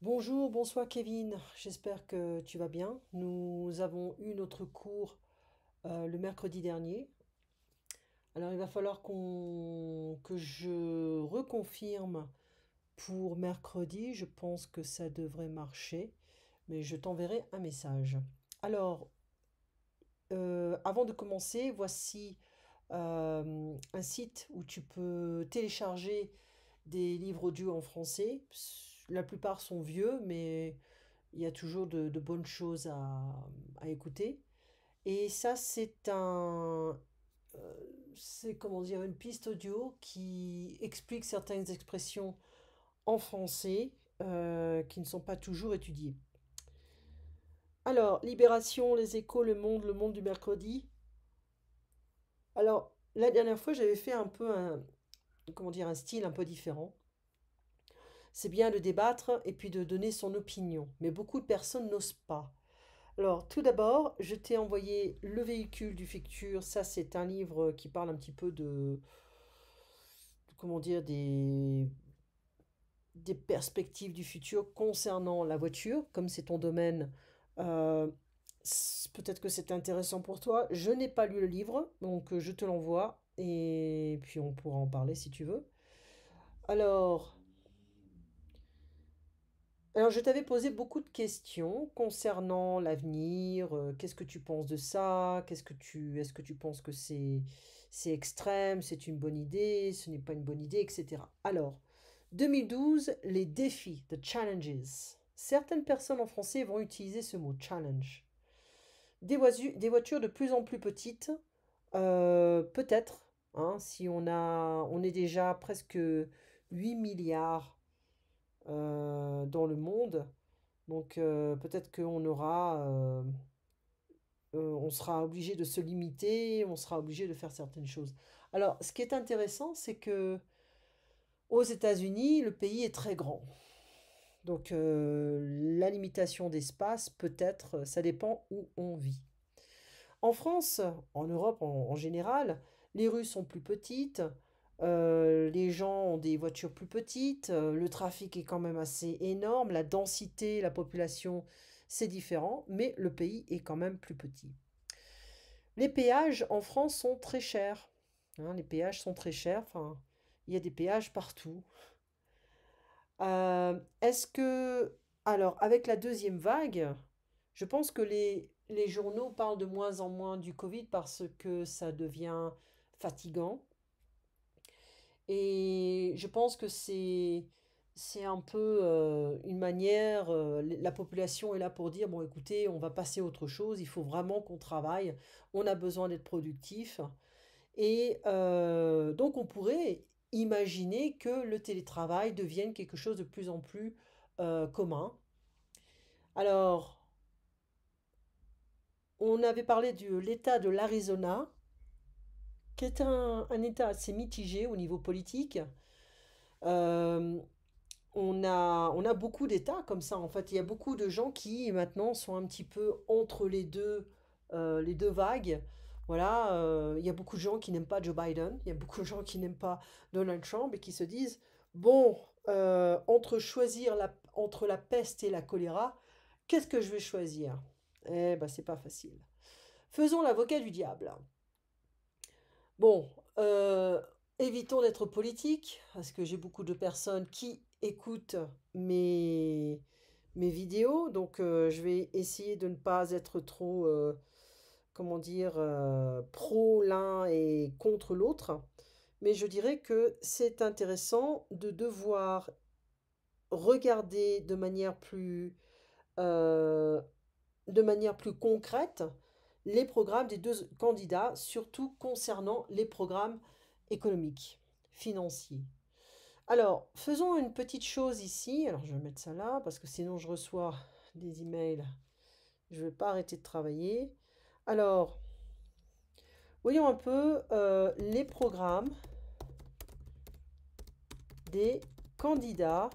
Bonjour, bonsoir Kevin, j'espère que tu vas bien. Nous avons eu notre cours le mercredi dernier. Alors il va falloir que je reconfirme pour mercredi. Je pense que ça devrait marcher, mais je t'enverrai un message. Alors, avant de commencer, voici un site où tu peux télécharger des livres audio en français. La plupart sont vieux, mais il y a toujours de bonnes choses à écouter. Et ça, c'est comment dire, une piste audio qui explique certaines expressions en français qui ne sont pas toujours étudiées. Alors, Libération, Les Échos, Le Monde du mercredi. Alors, la dernière fois, j'avais fait un peu comment dire, un style un peu différent. C'est bien de débattre et puis de donner son opinion, mais beaucoup de personnes n'osent pas. Alors, tout d'abord, je t'ai envoyé Le véhicule du futur. Ça, c'est un livre qui parle un petit peu comment dire, des perspectives du futur concernant la voiture. Comme c'est ton domaine, euh, peut-être que c'est intéressant pour toi. Je n'ai pas lu le livre, donc je te l'envoie et puis on pourra en parler si tu veux. Alors, Alors, je t'avais posé beaucoup de questions concernant l'avenir. Qu'est-ce que tu penses de ça? Est-ce que tu penses que c'est extrême, c'est une bonne idée, ce n'est pas une bonne idée, etc. Alors, 2012, les défis, the challenges. Certaines personnes en français vont utiliser ce mot challenge. Des voitures de plus en plus petites, peut-être, hein, si on est déjà presque 8 milliards dans le monde. Donc peut-être qu'on on sera obligé de se limiter, on sera obligé de faire certaines choses. Alors, ce qui est intéressant, c'est que aux États-Unis, le pays est très grand. Donc la limitation d'espace, peut-être, ça dépend où on vit. En France, en Europe en général, les rues sont plus petites, les gens ont des voitures plus petites, le trafic est quand même assez énorme, la densité, la population, c'est différent, mais le pays est quand même plus petit. Les péages en France sont très chers, hein, les péages sont très chers, enfin, il y a des péages partout. Est-ce que, alors, avec la deuxième vague, je pense que les journaux parlent de moins en moins du Covid parce que ça devient fatigant. Et je pense que c'est un peu une manière, la population est là pour dire, bon, écoutez, on va passer à autre chose, il faut vraiment qu'on travaille, on a besoin d'être productif. Et donc, on pourrait imaginer que le télétravail devienne quelque chose de plus en plus commun. Alors, on avait parlé de l'État de l'Arizona, qui est un État assez mitigé au niveau politique. Euh, on a beaucoup d'États comme ça, en fait. Il y a beaucoup de gens qui maintenant sont un petit peu entre les deux vagues. Voilà, il y a beaucoup de gens qui n'aiment pas Joe Biden, il y a beaucoup de gens qui n'aiment pas Donald Trump et qui se disent, bon, entre la peste et la choléra, qu'est-ce que je vais choisir? Eh ben, c'est pas facile. Faisons l'avocat du diable. Bon, évitons d'être politique, parce que j'ai beaucoup de personnes qui écoutent mes vidéos, donc je vais essayer de ne pas être trop, comment dire, pro l'un et contre l'autre. Mais je dirais que c'est intéressant de devoir regarder euh, de manière plus concrète les programmes des deux candidats, surtout concernant les programmes économiques, financiers. Alors, faisons une petite chose ici. Alors, je vais mettre ça là parce que sinon je reçois des emails. Je ne vais pas arrêter de travailler. Alors, voyons un peu les programmes des candidats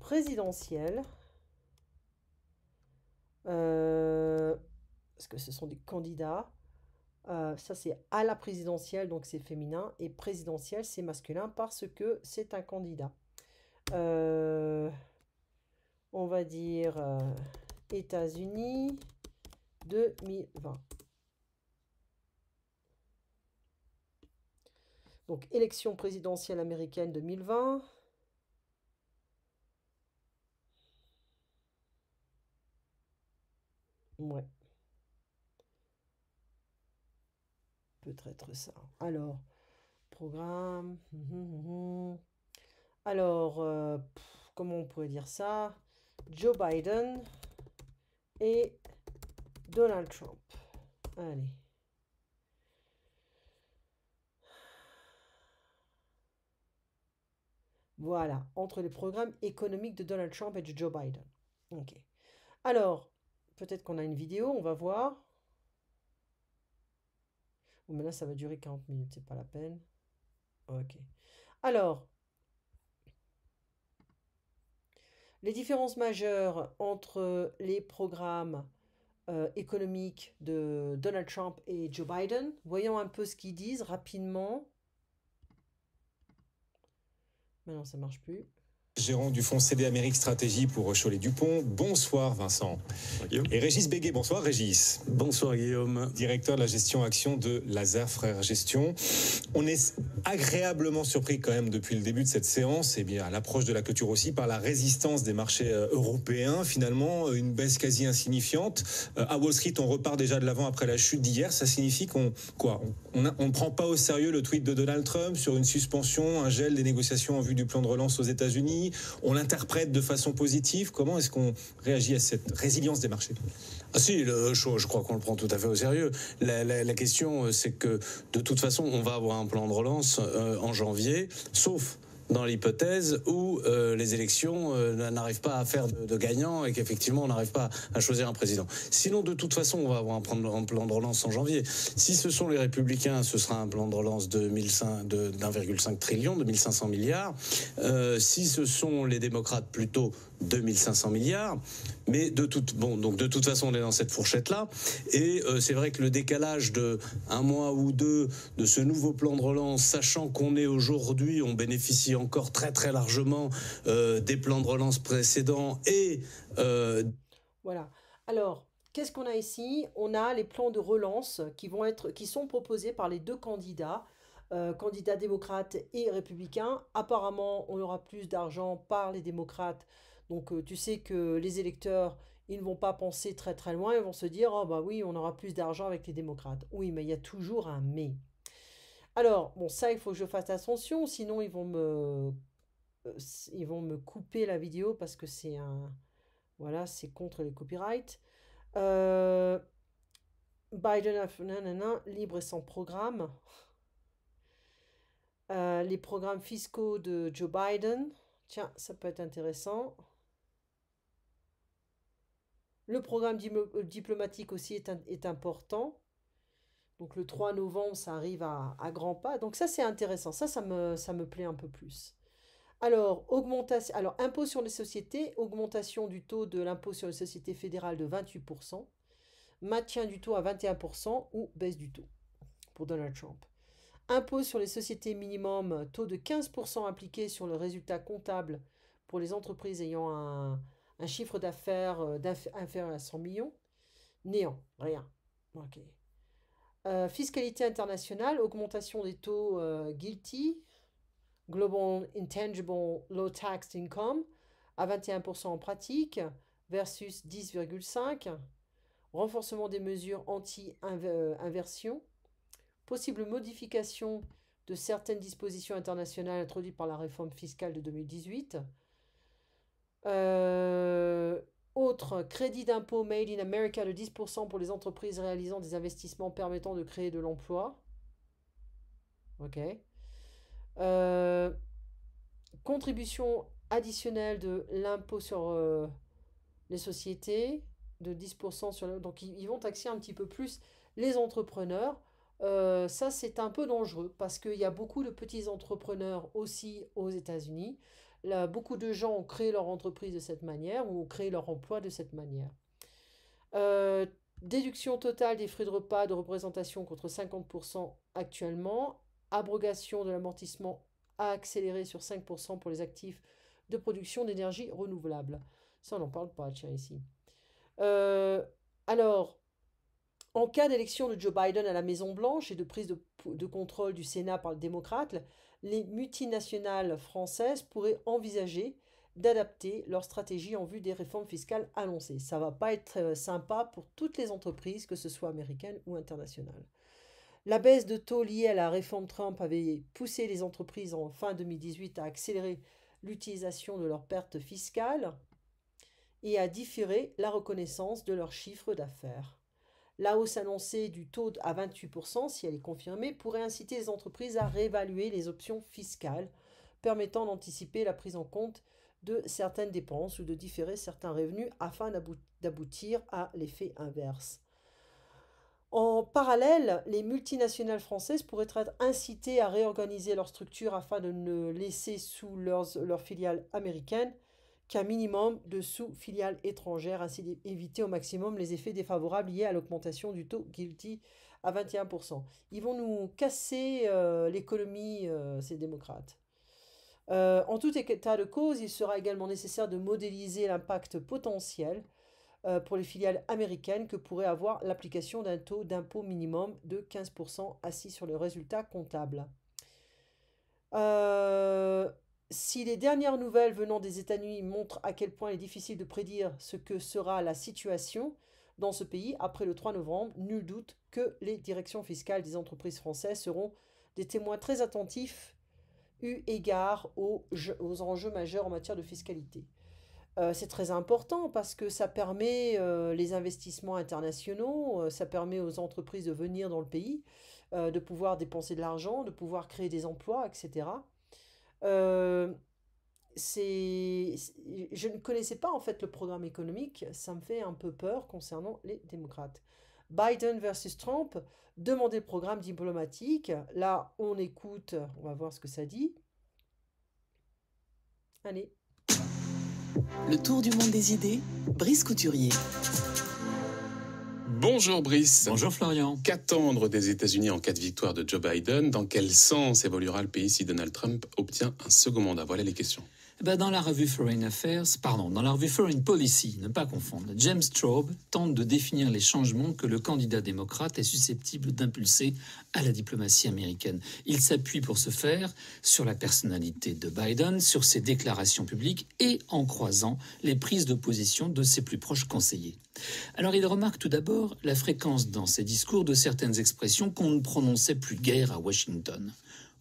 présidentiels. euh, Parce que ce sont des candidats. Ça, c'est à la présidentielle, donc c'est féminin, et présidentielle, c'est masculin parce que c'est un candidat. On va dire États-Unis 2020. Donc, élection présidentielle américaine 2020. Ouais. Peut-être ça. Alors, programme. Alors, comment on pourrait dire ça? Joe Biden et Donald Trump. Allez. Voilà, entre les programmes économiques de Donald Trump et de Joe Biden. Ok. Alors, peut-être qu'on a une vidéo, on va voir. Oh, mais là, ça va durer 40 minutes, c'est pas la peine. Ok. Alors, les différences majeures entre les programmes économiques de Donald Trump et Joe Biden. Voyons un peu ce qu'ils disent rapidement. Maintenant, ça marche plus. Gérant du fonds CD Amérique Stratégie pour Cholet-Dupont. Bonsoir Vincent. Guillaume. Et Régis Béguet, bonsoir Régis. Bonsoir Guillaume. Directeur de la gestion action de Lazare Frères Gestion. On est agréablement surpris quand même depuis le début de cette séance, et bien à l'approche de la clôture aussi, par la résistance des marchés européens. Finalement, une baisse quasi insignifiante. À Wall Street, on repart déjà de l'avant après la chute d'hier. Ça signifie qu'on ne prend pas au sérieux le tweet de Donald Trump sur une suspension, un gel des négociations en vue du plan de relance aux États-Unis. On l'interprète de façon positive. Comment est-ce qu'on réagit à cette résilience des marchés? Ah si, je crois qu'on le prend tout à fait au sérieux. La question, c'est que de toute façon, on va avoir un plan de relance en janvier, sauf dans l'hypothèse où les élections n'arrivent pas à faire de gagnants et qu'effectivement on n'arrive pas à choisir un président. Sinon, de toute façon, on va avoir un plan de relance en janvier. Si ce sont les Républicains, ce sera un plan de relance de 1,5 trillion, de 1500 milliards. Si ce sont les démocrates, plutôt 2500 milliards. Mais de toute façon, on est dans cette fourchette-là. Et c'est vrai que le décalage de un mois ou deux de ce nouveau plan de relance, sachant qu'on est aujourd'hui, on bénéficie encore très très largement des plans de relance précédents et... Voilà. Alors, qu'est-ce qu'on a ici? On a les plans de relance qui sont proposés par les deux candidats, candidats démocrates et républicains. Apparemment, on aura plus d'argent par les démocrates. Donc, tu sais que les électeurs, ils ne vont pas penser très très loin. Ils vont se dire, oh bah oui, on aura plus d'argent avec les démocrates. Oui, mais il y a toujours un mais. Alors, bon, ça, il faut que je fasse attention, sinon ils vont me couper la vidéo parce que c'est un... Voilà, c'est contre les copyrights. Biden a libre et sans programme. Les programmes fiscaux de Joe Biden. Tiens, ça peut être intéressant. Le programme diplomatique aussi est important. Donc le 3 novembre, ça arrive à grands pas. Donc ça, c'est intéressant. Ça me plaît un peu plus. Alors, impôt sur les sociétés, augmentation du taux de l'impôt sur les sociétés fédérales de 28%, maintien du taux à 21% ou baisse du taux pour Donald Trump. Impôt sur les sociétés minimum, taux de 15% appliqué sur le résultat comptable pour les entreprises ayant un chiffre d'affaires inférieur à 100 millions. Néant, rien. Ok. Fiscalité internationale, augmentation des taux GILTI, Global Intangible Low Taxed Income, à 21% en pratique versus 10,5%. Renforcement des mesures anti-inversion. Possible modification de certaines dispositions internationales introduites par la réforme fiscale de 2018. Autre, crédit d'impôt Made in America de 10% pour les entreprises réalisant des investissements permettant de créer de l'emploi. Ok. Contribution additionnelle de l'impôt sur les sociétés de 10% sur donc ils vont taxer un petit peu plus les entrepreneurs. Ça, c'est un peu dangereux parce qu'il y a beaucoup de petits entrepreneurs aussi aux États-Unis. Là, beaucoup de gens ont créé leur entreprise de cette manière ou ont créé leur emploi de cette manière. Déduction totale des frais de repas de représentation contre 50% actuellement. Abrogation de l'amortissement accéléré sur 5% pour les actifs de production d'énergie renouvelable. Ça, on n'en parle pas, tiens, ici. Alors, en cas d'élection de Joe Biden à la Maison-Blanche et de prise de contrôle du Sénat par le démocrate, les multinationales françaises pourraient envisager d'adapter leur stratégie en vue des réformes fiscales annoncées. Ça va pas être sympa pour toutes les entreprises, que ce soit américaines ou internationales. La baisse de taux liée à la réforme Trump avait poussé les entreprises en fin 2018 à accélérer l'utilisation de leurs pertes fiscales et à différer la reconnaissance de leurs chiffres d'affaires. La hausse annoncée du taux à 28%, si elle est confirmée, pourrait inciter les entreprises à réévaluer les options fiscales, permettant d'anticiper la prise en compte de certaines dépenses ou de différer certains revenus afin d'aboutir à l'effet inverse. En parallèle, les multinationales françaises pourraient être incitées à réorganiser leur structure afin de ne laisser sous leurs filiales américaines qu'un minimum de sous-filiales étrangères, ainsi d'éviter au maximum les effets défavorables liés à l'augmentation du taux GILTI à 21%. Ils vont nous casser l'économie, ces démocrates. En tout état de cause, il sera également nécessaire de modéliser l'impact potentiel pour les filiales américaines que pourrait avoir l'application d'un taux d'impôt minimum de 15% assis sur le résultat comptable. Si les dernières nouvelles venant des États-Unis montrent à quel point il est difficile de prédire ce que sera la situation dans ce pays après le 3 novembre, nul doute que les directions fiscales des entreprises françaises seront des témoins très attentifs eu égard aux enjeux majeurs en matière de fiscalité. C'est très important parce que ça permet les investissements internationaux, ça permet aux entreprises de venir dans le pays, de pouvoir dépenser de l'argent, de pouvoir créer des emplois, etc. Euh, je ne connaissais pas en fait le programme économique, ça me fait un peu peur concernant les démocrates. Biden versus Trump, demander le programme diplomatique. Là, on écoute, on va voir ce que ça dit. Allez. Le tour du monde des idées, Brice Couturier. Bonjour Brice. Bonjour Florian. Qu'attendre des États-Unis en cas de victoire de Joe Biden? Dans quel sens évoluera le pays si Donald Trump obtient un second mandat? Voilà les questions. Dans la revue dans la revue Foreign Policy, ne pas confondre, James Straub tente de définir les changements que le candidat démocrate est susceptible d'impulser à la diplomatie américaine. Il s'appuie pour ce faire sur la personnalité de Biden, sur ses déclarations publiques et en croisant les prises de position de ses plus proches conseillers. Alors il remarque tout d'abord la fréquence dans ses discours de certaines expressions qu'on ne prononçait plus guère à Washington.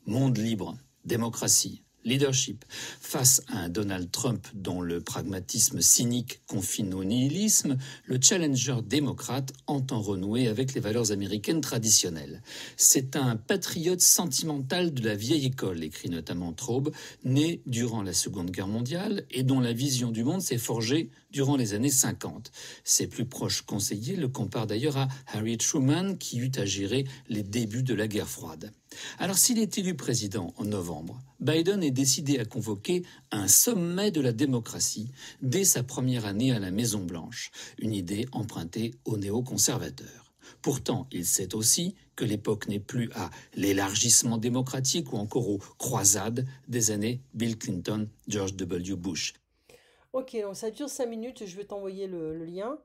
Monde libre, démocratie, leadership. Face à un Donald Trump dont le pragmatisme cynique confine au nihilisme, le challenger démocrate entend renouer avec les valeurs américaines traditionnelles. C'est un patriote sentimental de la vieille école, écrit notamment Traub, né durant la Seconde Guerre mondiale et dont la vision du monde s'est forgée durant les années 50. Ses plus proches conseillers le comparent d'ailleurs à Harry Truman, qui eut à gérer les débuts de la guerre froide. Alors s'il est élu président en novembre, Biden est décidé à convoquer un sommet de la démocratie dès sa première année à la Maison-Blanche, une idée empruntée aux néoconservateurs. Pourtant, il sait aussi que l'époque n'est plus à l'élargissement démocratique ou encore aux croisades des années Bill Clinton, George W. Bush. Ok, donc ça dure 5 minutes, je vais t'envoyer le lien.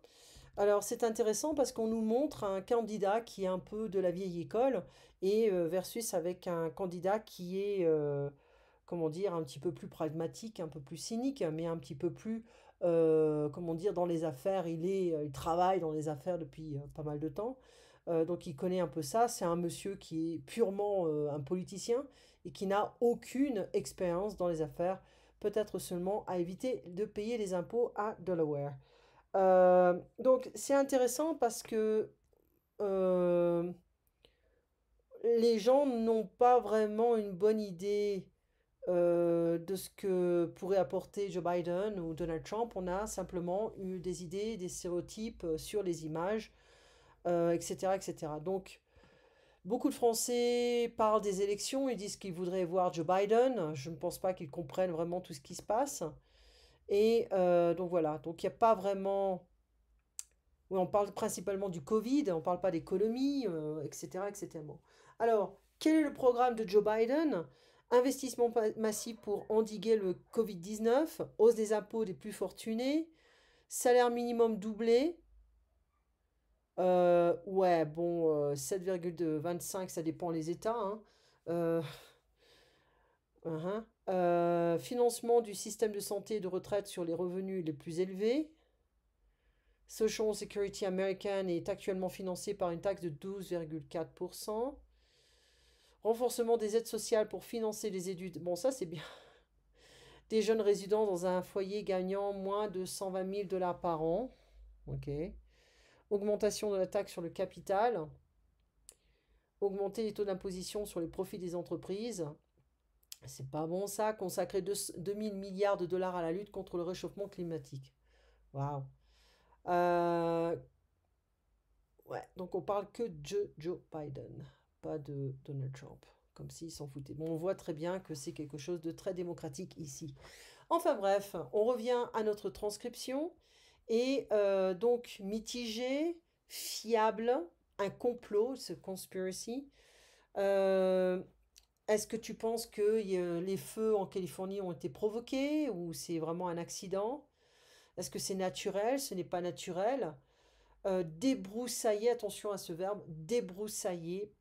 Alors c'est intéressant parce qu'on nous montre un candidat qui est un peu de la vieille école et versus avec un candidat qui est, comment dire, un petit peu plus pragmatique, un peu plus cynique, mais un petit peu plus, comment dire, dans les affaires. Il travaille dans les affaires depuis pas mal de temps, donc il connaît un peu ça. C'est un monsieur qui est purement un politicien et qui n'a aucune expérience dans les affaires, peut-être seulement à éviter de payer les impôts à Delaware. Donc c'est intéressant parce que les gens n'ont pas vraiment une bonne idée de ce que pourrait apporter Joe Biden ou Donald Trump. On a simplement eu des idées, des stéréotypes sur les images, etc., etc. Donc beaucoup de Français parlent des élections, ils disent qu'ils voudraient voir Joe Biden. Je ne pense pas qu'ils comprennent vraiment tout ce qui se passe. Et donc voilà, donc il n'y a pas vraiment... Oui, on parle principalement du Covid, on ne parle pas d'économie, etc., etc. Bon. Alors, quel est le programme de Joe Biden? Investissement massif pour endiguer le Covid-19, hausse des impôts des plus fortunés, salaire minimum doublé. Ouais, bon, 7,25, ça dépend les États, hein. Euh, Financement du système de santé et de retraite sur les revenus les plus élevés. Social Security American est actuellement financé par une taxe de 12,4%. Renforcement des aides sociales pour financer les études. Bon, ça c'est bien. Des jeunes résidents dans un foyer gagnant moins de 120 000 dollars par an. Ok. Augmentation de la taxe sur le capital. Augmenter les taux d'imposition sur les profits des entreprises. C'est pas bon ça. Consacrer 2000 milliards de dollars à la lutte contre le réchauffement climatique. Waouh. Ouais, donc on parle que de Joe Biden, pas de Donald Trump, comme s'il s'en foutait. Bon, on voit très bien que c'est quelque chose de très démocratique ici. Enfin bref, on revient à notre transcription. Et donc mitigé, fiable, un complot, ce conspiracy. Est-ce que tu penses que les feux en Californie ont été provoqués ou c'est vraiment un accident? Est-ce que c'est naturel? Ce n'est pas naturel. Débroussailler, attention à ce verbe, débroussailler.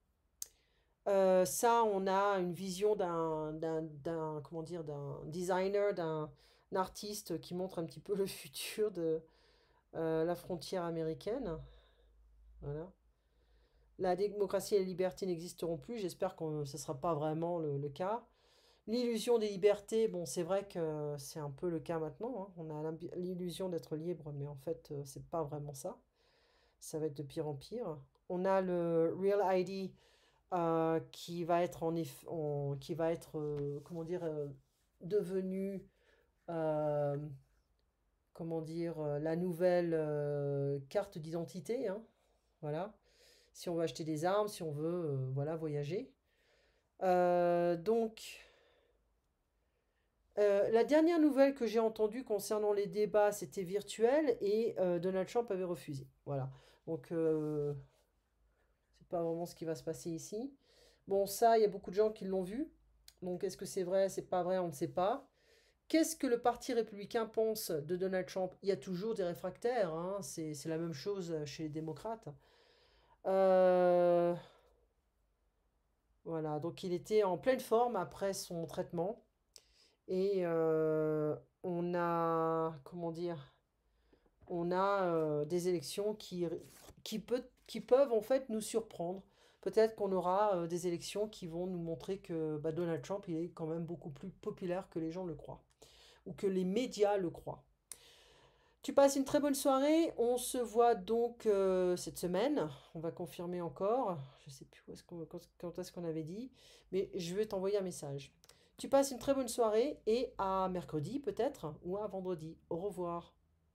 Ça, on a une vision comment dire, d'un designer, d'un artiste qui montre un petit peu le futur de la frontière américaine. Voilà. La démocratie et la liberté n'existeront plus. J'espère que ce ne sera pas vraiment le cas. L'illusion des libertés, bon, c'est vrai que c'est un peu le cas maintenant, hein. On a l'illusion d'être libre, mais en fait, c'est pas vraiment ça. Ça va être de pire en pire. On a le Real ID qui va être comment dire, devenu, euh, comment dire, la nouvelle carte d'identité, hein. Voilà. Si on veut acheter des armes, si on veut, voilà, voyager. Donc, la dernière nouvelle que j'ai entendue concernant les débats, c'était virtuel et Donald Trump avait refusé. Voilà. Donc, c'est pas vraiment ce qui va se passer ici. Bon, ça, il y a beaucoup de gens qui l'ont vu. Donc, est-ce que c'est vrai, c'est pas vrai, on ne sait pas. Qu'est-ce que le Parti républicain pense de Donald Trump? Il y a toujours des réfractaires, hein. C'est la même chose chez les démocrates. Euh, voilà, donc il était en pleine forme après son traitement. Et on a, comment dire, on a des élections qui peuvent en fait nous surprendre. Peut-être qu'on aura des élections qui vont nous montrer que bah, Donald Trump il est quand même beaucoup plus populaire que les gens le croient, ou que les médias le croient. Tu passes une très bonne soirée. On se voit donc cette semaine. On va confirmer encore. Je sais plus quand est-ce qu'on avait dit, mais je vais t'envoyer un message. Tu passes une très bonne soirée et à mercredi peut-être ou à vendredi. Au revoir.